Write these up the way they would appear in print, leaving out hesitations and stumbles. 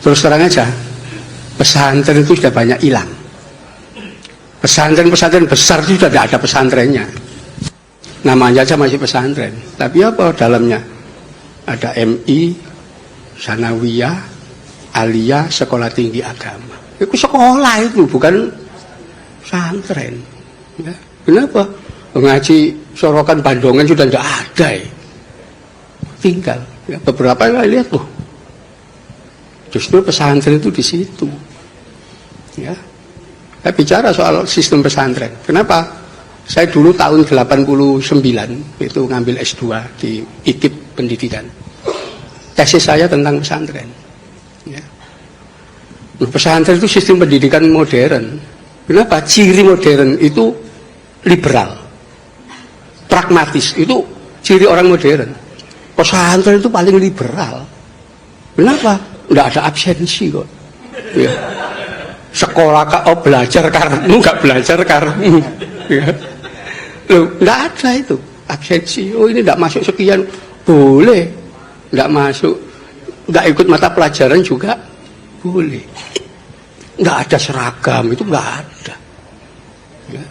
Terus terang aja, pesantren itu sudah banyak hilang. Pesantren-pesantren besar itu sudah tidak ada pesantrennya. Namanya aja masih pesantren. Tapi apa dalamnya? Ada MI, Sanawiyah, Aliyah, sekolah tinggi agama. Itu sekolah itu, bukan pesantren. Ya. Kenapa? Mengaji Sorokan Bandongan sudah tidak ada. Tinggal. Ya, beberapa yang lihat tuh. Justru pesantren itu di situ. Ya. Saya bicara soal sistem pesantren. Kenapa? Saya dulu tahun 89 itu ngambil S2 di IKIP Pendidikan. Tesis saya tentang pesantren. Ya. Pesantren itu sistem pendidikan modern. Kenapa? Ciri modern itu liberal, pragmatis. Itu ciri orang modern. Pesantren itu paling liberal. Kenapa? Tidak ada absensi kok. Ya. Sekolah belajar karenmu, nggak belajar karenmu. Ya. Loh, nggak ada itu absensi. Oh, ini tidak masuk sekian, boleh. Nggak masuk, nggak ikut mata pelajaran juga boleh. Nggak ada seragam, itu nggak ada. Ya.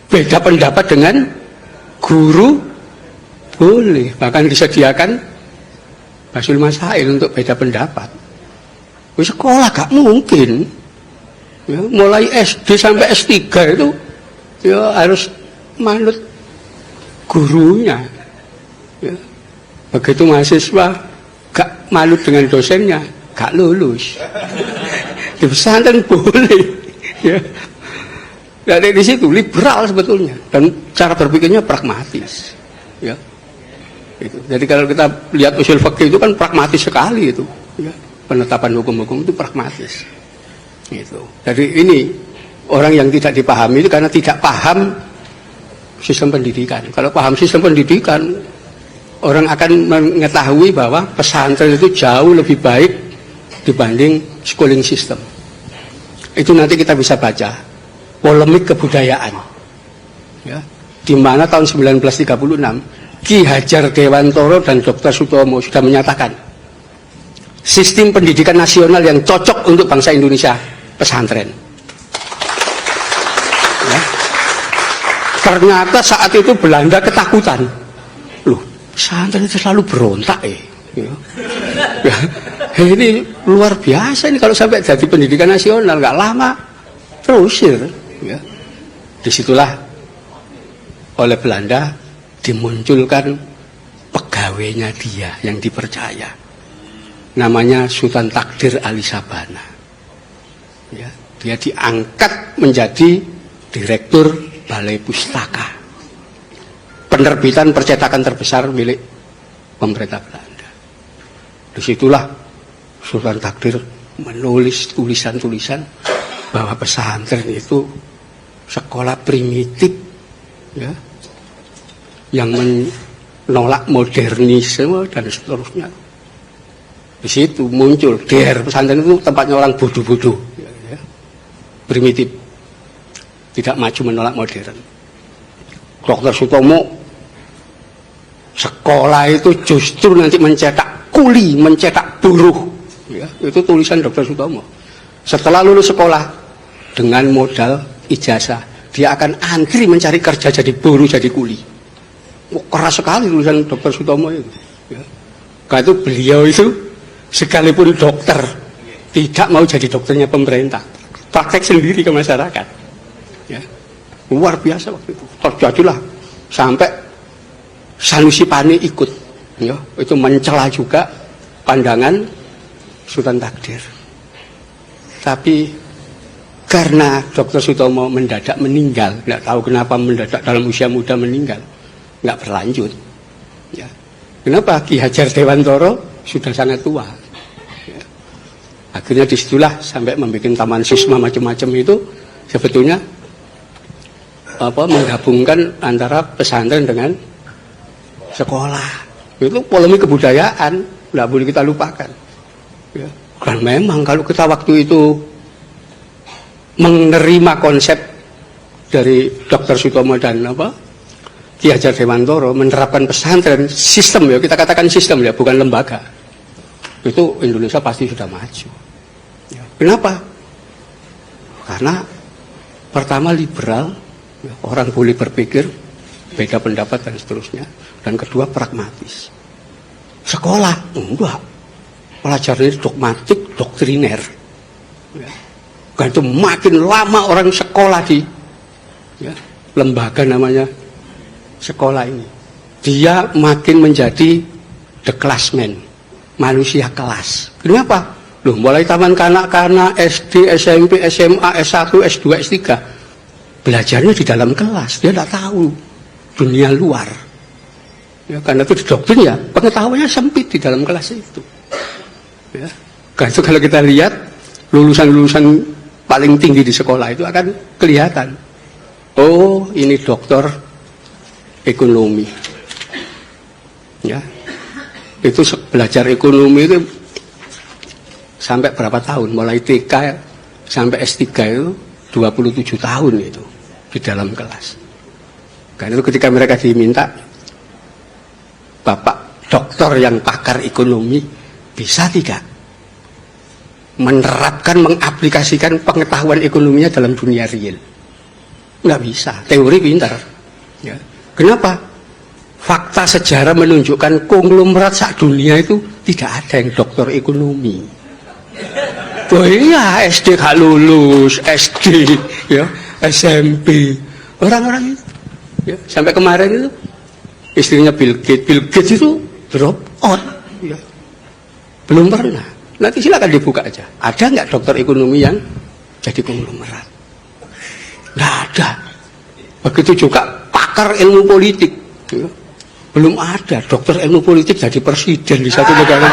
Beda pendapat dengan guru boleh, bahkan disediakan Basul Masail untuk beda pendapat. Sekolah gak mungkin. Ya, mulai SD sampai S3 itu ya harus manut gurunya. Ya. Begitu mahasiswa gak manut dengan dosennya, gak lulus. Di pesantren boleh. Ya. Dari di situ liberal sebetulnya dan cara berpikirnya pragmatis. Ya. Itu. Jadi kalau kita lihat usul fikih itu kan pragmatis sekali itu. Ya. Penetapan hukum-hukum itu pragmatis. Gitu. Jadi ini orang yang tidak dipahami itu karena tidak paham sistem pendidikan. Kalau paham sistem pendidikan, orang akan mengetahui bahwa pesantren itu jauh lebih baik dibanding schooling system. Itu nanti kita bisa baca polemik kebudayaan. Ya. Di mana tahun 1936 Ki Hajar Dewantoro dan Dr. Sutomo sudah menyatakan sistem pendidikan nasional yang cocok untuk bangsa Indonesia, pesantren. Ya. Ternyata saat itu Belanda ketakutan. Loh, pesantren itu selalu berontak ya. Ya. Ini luar biasa ini kalau sampai jadi pendidikan nasional, nggak lama terusir. Ya. Disitulah oleh Belanda dimunculkan pegawainya dia yang dipercaya. Namanya Sultan Takdir Ali Sabana. Ya, dia diangkat menjadi direktur Balai Pustaka, penerbitan percetakan terbesar milik pemerintah Belanda. Disitulah Sultan Takdir menulis tulisan-tulisan bahwa pesantren itu sekolah primitif, ya, yang menolak modernisme dan seterusnya. Di situ muncul pesantren itu tempatnya orang bodoh-bodoh, ya, primitif, tidak maju menolak modern. Dr. Sutomo sekolah itu justru nanti mencetak kuli, mencetak buruh, ya, itu tulisan Dr. Sutomo. Setelah lulus sekolah dengan modal ijazah, dia akan antri mencari kerja jadi buruh, jadi kuli. Keras sekali tulisan Dr. Sutomo itu. Ya. Karena itu beliau itu sekalipun dokter tidak mau jadi dokternya pemerintah, praktek sendiri ke masyarakat. Ya. Luar biasa waktu itu. Terjadilah sampai Sanusi Pane ikut. Ya. Itu mencela juga pandangan Sultan Takdir. Tapi karena Dr. Sutomo mendadak meninggal, nggak tahu kenapa mendadak dalam usia muda meninggal, nggak berlanjut. Ya. Kenapa? Ki Hajar Dewantoro sudah sangat tua. Ya. Akhirnya disitulah sampai membuat taman sisma macam-macam itu sebetulnya menggabungkan antara pesantren dengan sekolah. Itu polemik kebudayaan, nggak boleh kita lupakan. Ya. Dan memang kalau kita waktu itu menerima konsep dari Dr. Sutomo dan Ki Hajar Dewantoro menerapkan pesantren sistem, ya kita katakan sistem ya, bukan lembaga, itu Indonesia pasti sudah maju. Ya, kenapa? Karena pertama liberal, ya, orang boleh berpikir beda pendapat dan seterusnya, dan kedua pragmatis. Sekolah enggak, pelajarannya dogmatik, doktriner. Ya. Kan itu makin lama orang sekolah di ya, lembaga namanya sekolah ini, dia makin menjadi the classman, manusia kelas. Kenapa? Loh, mulai taman kanak-kanak, SD, SMP, SMA, S1, S2, S3, belajarnya di dalam kelas, dia tidak tahu dunia luar. Ya, karena itu didoktrin ya, pengetahuannya sempit di dalam kelas itu. Ya. Karena itu kalau kita lihat lulusan-lulusan paling tinggi di sekolah itu akan kelihatan. Oh, ini doktor ekonomi. Ya. Itu belajar ekonomi itu sampai berapa tahun? Mulai TK sampai S3 itu 27 tahun itu di dalam kelas. Karena itu ketika mereka diminta, Bapak dokter yang pakar ekonomi, bisa tidak menerapkan, mengaplikasikan pengetahuan ekonominya dalam dunia real? Nggak bisa, teori pintar. Ya. Kenapa? Fakta sejarah menunjukkan konglomerat sak dunia itu tidak ada yang dokter ekonomi. Oh iya, SD gak lulus, SD, ya, SMP, orang-orang itu, ya, sampai kemarin itu istrinya Bill Gates itu drop out, ya. Belum pernah. Nanti silakan dibuka aja. Ada nggak dokter ekonomi yang jadi konglomerat? Nggak ada. Begitu juga pakar ilmu politik. Ya. Belum ada dokter ilmu politik jadi presiden di satu negara.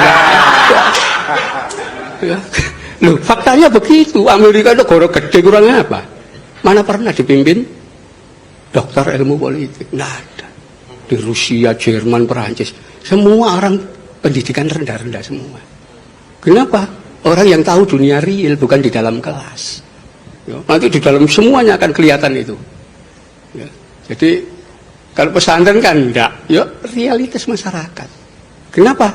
Ya. Loh, faktanya begitu. Amerika itu negara gede, kurangnya apa? Mana pernah dipimpin dokter ilmu politik? Nggak ada. Di Rusia, Jerman, Perancis, semua orang pendidikan rendah-rendah semua. Kenapa? Orang yang tahu dunia real, bukan di dalam kelas. Ya, nanti di dalam semuanya akan kelihatan itu. Ya, jadi kalau pesantren kan enggak, ya realitas masyarakat. Kenapa?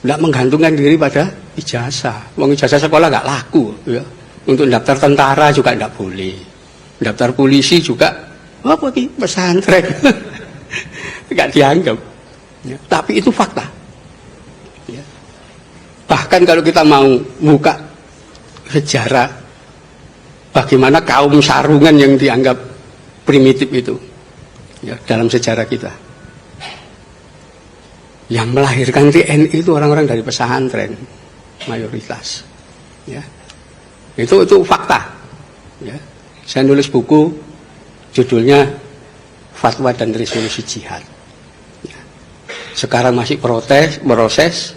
Enggak menggantungkan diri pada ijazah. Wong ijazah sekolah enggak laku. Ya. Untuk daftar tentara juga enggak boleh. Daftar polisi juga, apa ini pesantren? Enggak dianggap. Ya, tapi itu fakta. Ya. Bahkan kalau kita mau buka sejarah bagaimana kaum sarungan yang dianggap primitif itu, ya, dalam sejarah kita, yang melahirkan TNI itu orang-orang dari pesantren mayoritas. Ya. Itu fakta. Ya. Saya nulis buku judulnya Fatwa dan Resolusi Jihad. Ya. Sekarang masih proses.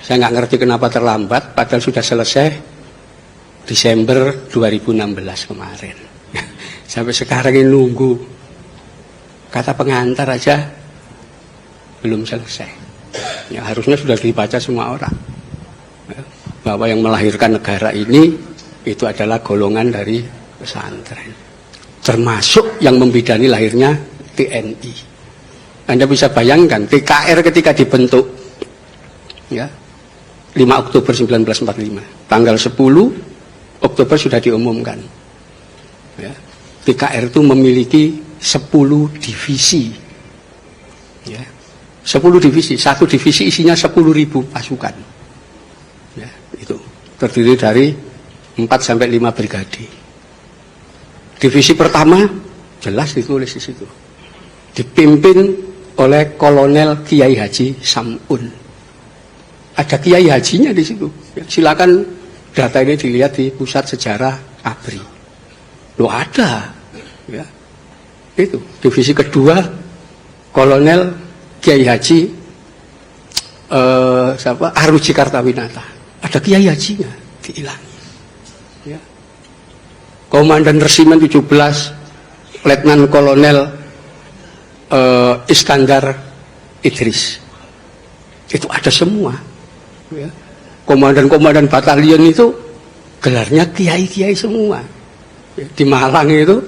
Saya nggak ngerti kenapa terlambat, padahal sudah selesai Desember 2016 kemarin. Sampai sekarang ini nunggu. Kata pengantar aja belum selesai. Ya, harusnya sudah dibaca semua orang. Ya, bahwa yang melahirkan negara ini itu adalah golongan dari pesantren. Termasuk yang membidani lahirnya TNI. Anda bisa bayangkan TKR ketika dibentuk, ya, 5 Oktober 1945, tanggal 10 Oktober sudah diumumkan. Ya, TKR itu memiliki 10 divisi. Ya, 10 divisi, satu divisi isinya 10.000 pasukan. Ya, itu terdiri dari 4-5 brigade. Divisi pertama jelas ditulis di situ, dipimpin oleh Kolonel Kiai Haji Samun. Ada Kiai Hajinya di situ. Ya, silakan data ini dilihat di Pusat Sejarah ABRI. Loh ada. Ya. Itu divisi kedua Kolonel Kiai Haji Aruji Kartawinata. Ada Kiai Hajinya dihilangi. Ya. Komandan Resimen 17 Letnan Kolonel Iskandar Idris. Itu ada semua. Ya. Komandan-komandan batalion itu gelarnya kiai-kiai semua. Ya. Di Malang itu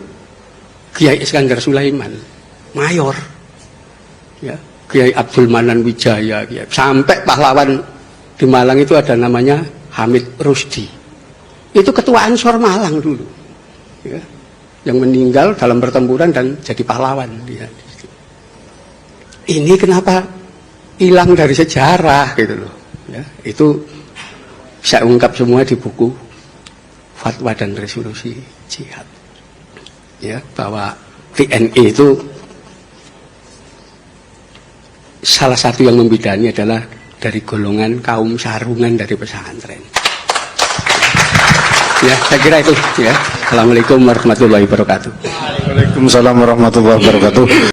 Kiai Iskandar Sulaiman, mayor. Ya. Kiai Abdul Manan Wijaya. Ya. Sampai pahlawan di Malang itu ada namanya Hamid Rusdi. Itu ketua Ansor Malang dulu. Ya. Yang meninggal dalam pertempuran dan jadi pahlawan. Ya. Ini kenapa hilang dari sejarah gitu loh. Ya. Itu saya ungkap semua di buku Fatwa dan Resolusi Jihad. Ya, bahwa TNI itu salah satu yang membidani adalah dari golongan kaum sarungan dari pesantren. Ya, saya kira itu ya. Assalamualaikum warahmatullahi wabarakatuh. Waalaikumsalam warahmatullahi wabarakatuh.